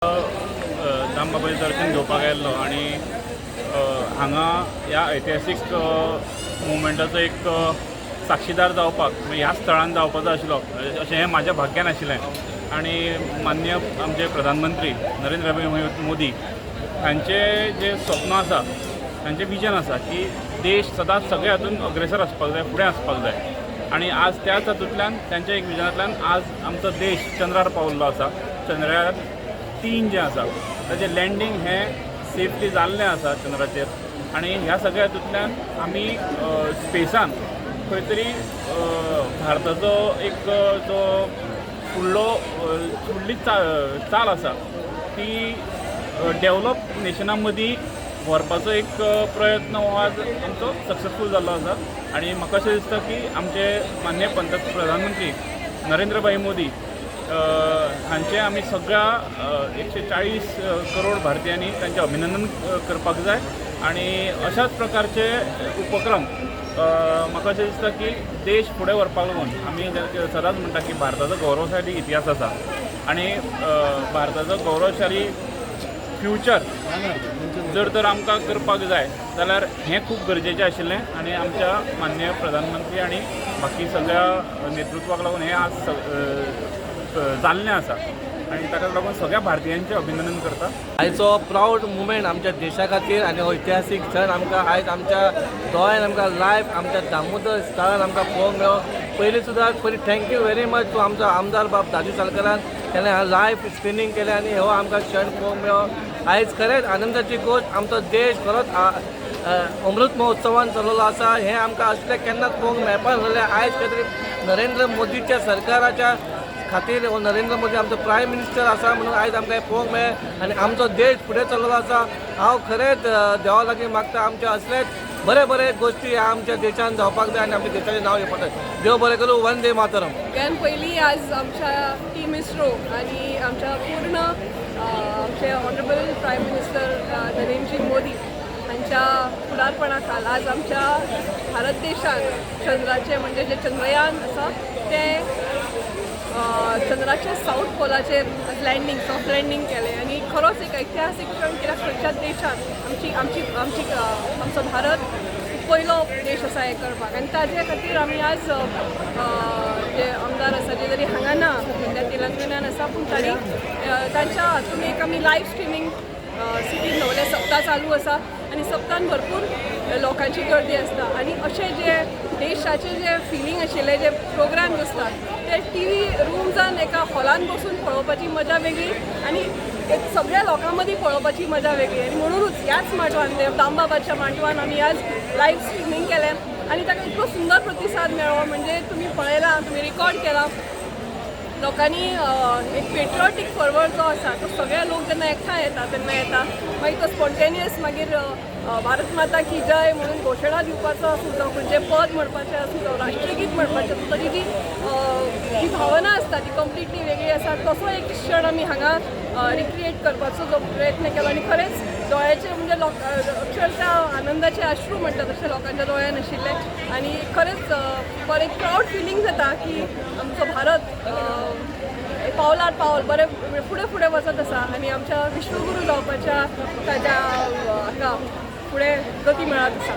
दामबाबाचें दर्शन घेवपाक आयल्लो आनी हांगा ह्या ऐतिहासीक मुवमेंटाचो एक साक्षीदार जावपाक ह्या स्थळान जावपाचो आशिल्लो अशें हें म्हाज्या भाग्यान आशिल्लें। आनी माननीय आमचे प्रधानमंत्री नरेंद्र मोदी हांचें जें स्वप्न आसा, तांचें विजन आसा की देश सदांच सगळ्या हातूंत अग्रेसर आसपाक जाय, फुडें आसपाक जाय। आणि आज त्याच हातूंतल्यान त्यांच्या एक विजनांतल्यान आज आमचो देश चंद्रार पावल्लो आसा। चंद्रयान-3 जें आसा ताचें लँडींग हें सेफली जाल्लें आसा चंद्राचेर। आणि ह्या सगळ्या हातूंतल्यान आमी स्पेसान खंय तरी भारताचो एक जो फुडली चाल आसा ती डेव्हलप नेशनां मदीं व्हरपाचो एक प्रयत्न हो आज आमचो सक्सेसफूल जाल्लो आसा। आणि म्हाका अशें दिसता की आमचे माननीय प्रधानमंत्री नरेंद्र मोदी हांचे आमी सगळ्या 140 करोड भारतीयांनी तांचें अभिनंदन करपाक जाय। आणि अशाच प्रकारचे उपक्रम म्हाका अशें दिसता की देश फुडें व्हरपाक लागून आमी सदांच म्हणटा की भारताचो गौरवशाली इतिहास आसा आणि भारताचो गौरवशाली फ्युचर जर तर आमकां करपाक जाय जाल्यार हें खूब गरजेचें आशिल्लें। आनी आमच्या माननीय प्रधानमंत्री आनी बाकी सगळ्या नेतृत्वाक लागून हें आज जाल्लें आसा आनी ताका लागून सगळ्या भारतीयांचें अभिनंदन करता। आयचो प्राऊड मुवमेंट आमच्या देशा खातीर आनी हो इतिहासीक क्षण आमकां आयज आमच्या दोळ्यान आमकां लायव्ह आमच्या दामोदर स्थळान आमकां पळोवंक मेळ्ळो। पयलीं सुद्दां थँक्यू व्हेरी मच टू आमचो आमदार बाब दाजी साळकारान तेणें लायव्ह स्क्रिनींग केलें आनी हो आमकां क्षण पळोवंक मेळ्ळो। आयज खरेंच आनंदाची गोश्ट आमचो देश खरोच अमृत महोत्सवान चललो आसा। हें आमकां असलें केन्नाच पळोवंक मेळपाक नासलें। आयज खंय तरी नरेंद्र मोदीच्या सरकाराच्या खातीर हो नरेंद्र मोदी आमचो प्रायम मिनिस्टर आसा म्हणून आयज आमकां हें पळोवंक मेळ्ळें आनी आमचो देश फुडें चल्लो आसा। हांव खरेंच देवा लागीं मागता आमचे असलेच बरे बरे गोश्टी ह्या आमच्या देशान जावपाक जाय आनी आमच्या देशाचें नांव येवपाक जाय। देव बरें करूं। वंदे मातरम। सगळ्यान पयलीं आज आमच्या टीम इस्रो आनी आमच्या पूर्ण आमचे honourable prime minister Narendra Modi हांच्या फुडारपणा खाल आज आमच्या भारत देशान चंद्राचे म्हणजे जे चंद्रयान आसा ते चंद्राच्या साऊथ पोलाचेर सॉफ्ट लँडींग केलें आनी खरोच एक ऐतिहासीक क्षण कित्याक खंयच्याच देशान आमचो भारत पयलो देश आसा हें करपाक आनी ताजे खातीर आमी आज जे आमदार आसा जे जरी हांगा ना सध्या तेलंगणान आसा पूण तांणी तांच्या हातून एक आमी लायव्ह स्ट्रिमींग सिटी नवले सप्ताह चालू आसा आनी सप्तान भरपूर लोकांची गर्दी आसता आनी अशे जे देशाचे जे फिलींग आशिल्ले जे प्रोग्राम्स आसतात ते टीव्ही रूम्सान एका हॉलान बसून पळोवपाची मजा वेगळी आनी सगळ्या लोकां मदीं पळोवपाची मजा वेगळी। आनी म्हणूनच ह्याच माटवान दामबाबाच्या माटवान आमी आज लायव्ह स्ट्रिमींग केलें आनी ताका इतलो सुंदर प्रतिसाद मेळ्ळो म्हणजे तुमी पळयला तुमी रिकॉर्ड केला। लोकांनी एक पेट्रिऑटीक फर्वर जो आसा तो सगळे लोक जेन्ना एकठांय येता तेन्ना येता मागीर तो स्पॉन्टेनियस मागीर भारत माता की जय म्हणून घोशणा दिवपाचो आसूं जावं खंयचें पद म्हणपाचें आसूं जावं राष्ट्रगीत म्हणपाचें आसूं ताची जी भावना आसता ती कंप्लिटली वेगळी आसा। तसो एक क्षण आमी हांगा रिक्रिएट करपाचो जो प्रयत्न केलो आनी खरेंच दोळ्याचे म्हणजे अक्षरशः आनंदाचे अश्रू म्हणटा तशें लोकांच्या दोळ्यान आशिल्ले आनी खरेंच बरें एक प्राऊड फिलींग जाता की आमचो भारत पावलार पावल बरें फुडें फुडें वचत आसा आनी आमच्या विश्वगुरू जावपाच्या ताच्या हाका फुडें गती मेळत आसा।